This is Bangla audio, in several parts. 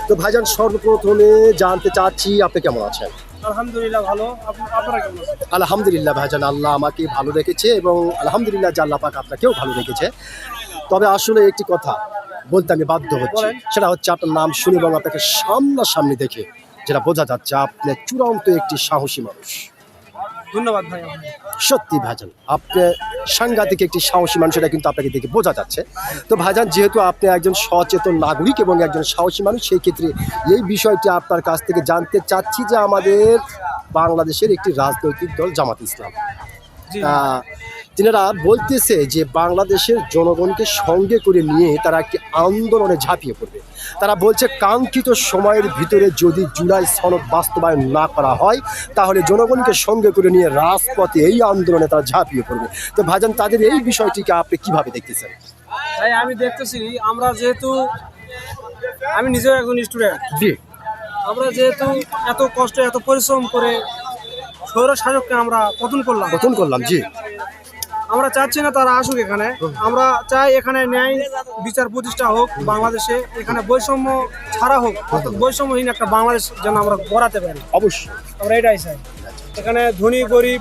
তো ভাইজান সর্বপ্রথমে জানতে চাচ্ছি আপনি কেমন আছেন? আলহামদুলিল্লাহ ভালো। আপনারা কেমন আছেন? আলহামদুলিল্লাহ ভাইজান, আল্লাহ আমাকে ভালো রেখেছে এবং আলহামদুলিল্লাহ যে আল্লাহ পাক আপনাকেও ভালো রেখেছে। তবে আসলে একটি কথা বলতে আমি বাধ্য হচ্ছি, বলেন। সেটা হচ্ছে আপনার নাম শুনে এবং আপনাকে সামনাসামনি দেখে যেটা বোঝা যাচ্ছে আপনি চূড়ান্ত একটি সাহসী মানুষ। ধন্যবাদ ভাই। সত্যি ভাইজান, আপনি সাংঘাতিক একটি সাহসী মানুষ, এটা কিন্তু আপনাকে দেখে বোঝা যাচ্ছে। তো ভাইজান, যেহেতু আপনি একজন সচেতন নাগরিক এবং একজন সাহসী মানুষ, সেই ক্ষেত্রে এই বিষয়টি আপনার কাছ থেকে জানতে চাচ্ছি যে আমাদের বাংলাদেশের একটি রাজনৈতিক দল জামাত ইসলাম, জি। তিনারা বলতেছে যে বাংলাদেশের জনগণকে সঙ্গে করে নিয়ে তারা একটি আন্দোলনে ঝাঁপিয়ে পড়বে। তারা বলছে কাঙ্ক্ষিত সময়ের ভিতরে যদি জুলাই সনদ বাস্তবায়ন না করা হয় তাহলে জনগণকে সঙ্গে করে নিয়ে রাজপথে এই আন্দোলনে তারা ঝাঁপিয়ে পড়বে। তো ভাইজান, তাদের এই বিষয়টিকে আপনি কিভাবে দেখতেছেন? ভাই আমি দেখতেছি আমরা যেহেতু আমি নিজেও একজন স্টুডেন্ট, জি, আমরা যেহেতু এত কষ্ট এত পরিশ্রম করে স্বৈর শাসককে আমরা পতন করলাম, জি, আমরা চাচ্ছি না তারা আসুক এখানে। আমরা চাই এখানে ন্যায় বিচার প্রতিষ্ঠা হোক বাংলাদেশে, এখানে বৈষম্য ছাড়া হোক, অর্থাৎ বৈষম্যহীন একটা বাংলাদেশ যেন আমরা গড়াতে পারি। অবশ্যই। আমরা এটাই চাই। এখানে ধনী গরিব,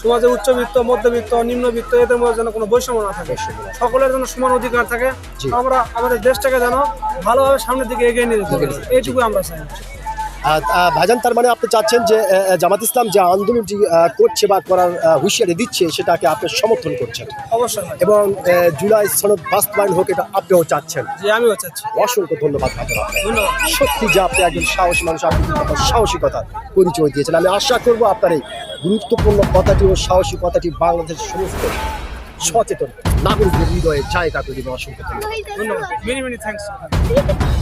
সমাজে উচ্চবিত্ত মধ্যবিত্ত নিম্নবিত্ত এদের মধ্যে যেন কোনো বৈষম্য না থাকে, সকলের যেন সমান অধিকার থাকে। জি। আমরা আমাদের দেশটাকে যেন ভালোভাবে সামনের দিকে এগিয়ে নিয়ে যেতে পারি, এইটুকু আমরা চাই। ভাইজান, তার মানে আপনি চাচ্ছেন যে জামাত ইসলাম যে আন্দোলনটি করছে বা করার হুঁশিয়ারি দিচ্ছে সেটাকে আপনি সমর্থন করছেন অবশ্যই ভাই। এবং জুলাই সনদ বাস্তবায়ন হোক এটা আপনিও চাচ্ছেন। জি, আমিও চাচ্ছি। অসংখ্য ধন্যবাদ ভাইজান। ধন্যবাদ। সত্যি যে আপনি একজন সাহসী মানুষ, আপনি কিন্তু আপনার সাহসিকতার পরিচয় দিয়েছেন। আমি আশা করব আপনার এই গুরুত্বপূর্ণ কথাটি ও সাহসী কথাটি বাংলাদেশের সমস্ত সচেতন নাগরিকদের হৃদয়ে জায়গা করে দেবে। অসংখ্য ধন্যবাদ। ধন্যবাদ। Many many thanks.